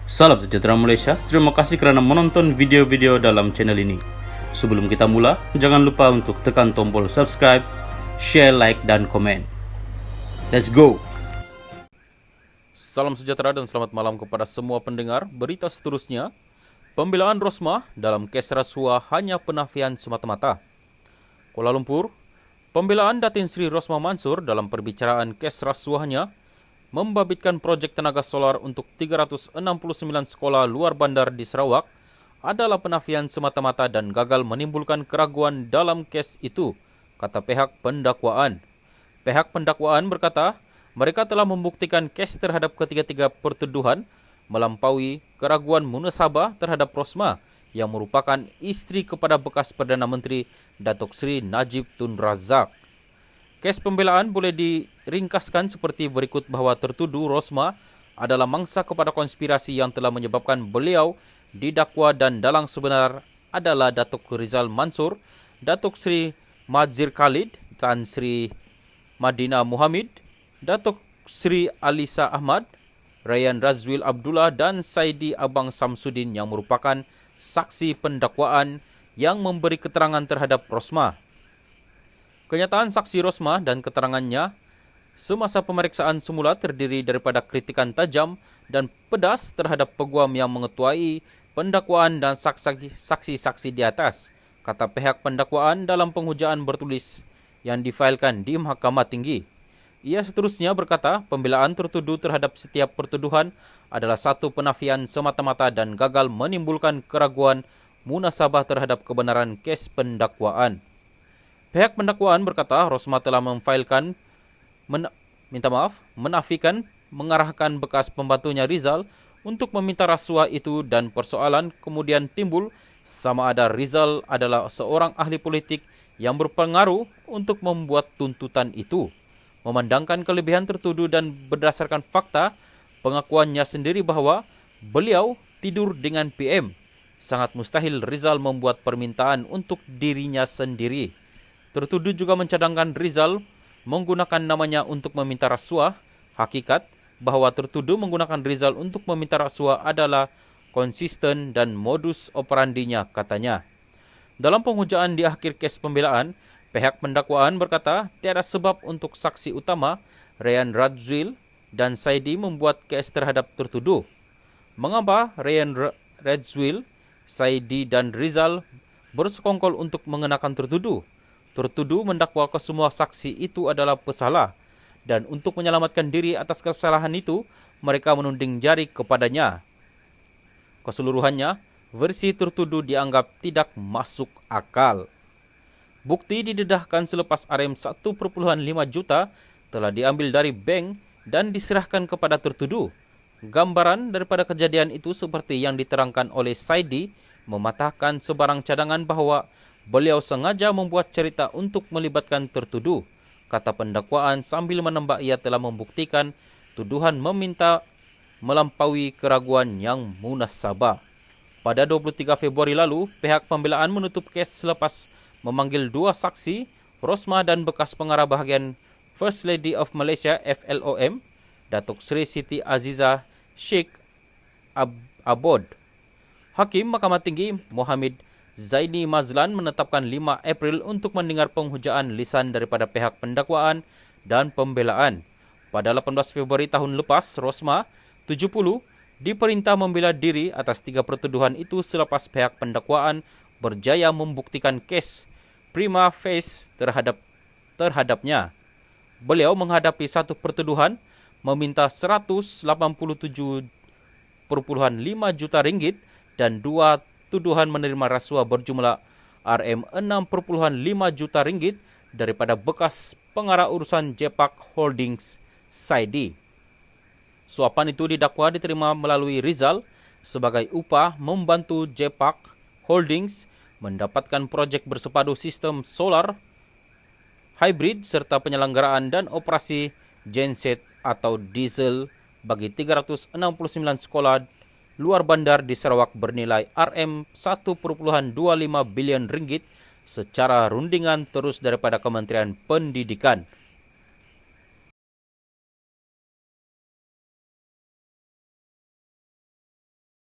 Salam sejahtera Malaysia, terima kasih kerana menonton video-video dalam channel ini. Sebelum kita mula, jangan lupa untuk tekan tombol subscribe, share, like, dan komen. Let's go! Salam sejahtera dan selamat malam kepada semua pendengar. Berita seterusnya, pembelaan Rosmah dalam kes rasuah hanya penafian semata-mata. Kuala Lumpur, pembelaan Datin Sri Rosmah Mansor dalam perbicaraan kes rasuahnya membabitkan projek tenaga solar untuk 369 sekolah luar bandar di Sarawak adalah penafian semata-mata dan gagal menimbulkan keraguan dalam kes itu, kata pihak pendakwaan. Pihak pendakwaan berkata, mereka telah membuktikan kes terhadap ketiga-tiga pertuduhan melampaui keraguan munasabah terhadap Rosmah yang merupakan isteri kepada bekas Perdana Menteri Datuk Seri Najib Tun Razak. Kes pembelaan boleh diringkaskan seperti berikut bahawa tertuduh Rosmah adalah mangsa kepada konspirasi yang telah menyebabkan beliau didakwa dan dalang sebenar adalah Datuk Rizal Mansor, Datuk Seri Madzir Khalid, Tan Sri Madinah Muhammad, Datuk Sri Alisa Ahmad, Rayyan Razwil Abdullah dan Saidi Abang Samsudin yang merupakan saksi pendakwaan yang memberi keterangan terhadap Rosmah. Kenyataan saksi Rosmah dan keterangannya semasa pemeriksaan semula terdiri daripada kritikan tajam dan pedas terhadap peguam yang mengetuai pendakwaan dan saksi-saksi di atas, kata pihak pendakwaan dalam penghujaan bertulis yang difailkan di Mahkamah Tinggi. Ia seterusnya berkata, pembelaan tertuduh terhadap setiap pertuduhan adalah satu penafian semata-mata dan gagal menimbulkan keraguan munasabah terhadap kebenaran kes pendakwaan. Pihak pendakwaan berkata Rosmah telah menafikan mengarahkan bekas pembantunya Rizal untuk meminta rasuah itu dan persoalan kemudian timbul sama ada Rizal adalah seorang ahli politik yang berpengaruh untuk membuat tuntutan itu. Memandangkan kelebihan tertuduh dan berdasarkan fakta pengakuannya sendiri bahawa beliau tidur dengan PM, sangat mustahil Rizal membuat permintaan untuk dirinya sendiri. Tertuduh juga mencadangkan Rizal menggunakan namanya untuk meminta rasuah. Hakikat bahawa tertuduh menggunakan Rizal untuk meminta rasuah adalah konsisten dan modus operandinya, katanya. Dalam penghujaan di akhir kes pembelaan, pihak pendakwaan berkata tiada sebab untuk saksi utama Rayyan Razwil dan Saidi membuat kes terhadap tertuduh. Mengapa Rayyan Razwil, Saidi dan Rizal bersekongkol untuk mengenakan tertuduh? Tertuduh mendakwa kesemua saksi itu adalah pesalah dan untuk menyelamatkan diri atas kesalahan itu, mereka menunding jari kepadanya. Keseluruhannya, versi tertuduh dianggap tidak masuk akal. Bukti didedahkan selepas RM1.5 juta telah diambil dari bank dan diserahkan kepada tertuduh. Gambaran daripada kejadian itu seperti yang diterangkan oleh Saidi mematahkan sebarang cadangan bahawa beliau sengaja membuat cerita untuk melibatkan tertuduh, kata pendakwaan sambil menembak ia telah membuktikan tuduhan meminta melampaui keraguan yang munasabah. Pada 23 Februari lalu, pihak pembelaan menutup kes selepas memanggil dua saksi, Rosmah dan bekas pengarah bahagian First Lady of Malaysia FLOM, Datuk Seri Siti Aziza Sheikh Abod. Hakim Mahkamah Tinggi Mohammed Zaini Mazlan menetapkan 5 April untuk mendengar penghujaan lisan daripada pihak pendakwaan dan pembelaan. Pada 18 Februari tahun lepas, Rosmah, 70, diperintah membela diri atas 3 pertuduhan itu selepas pihak pendakwaan berjaya membuktikan kes prima facie terhadapnya. Beliau menghadapi satu pertuduhan meminta 187.5 juta ringgit dan 2 tuduhan menerima rasuah berjumlah RM6.5 juta ringgit daripada bekas pengarah urusan Jepak Holdings Saidi. Suapan itu didakwa diterima melalui Rizal sebagai upah membantu Jepak Holdings mendapatkan projek bersepadu sistem solar hybrid serta penyelenggaraan dan operasi genset atau diesel bagi 369 sekolah luar bandar di Sarawak bernilai RM1.25 bilion ringgit secara rundingan terus daripada Kementerian Pendidikan.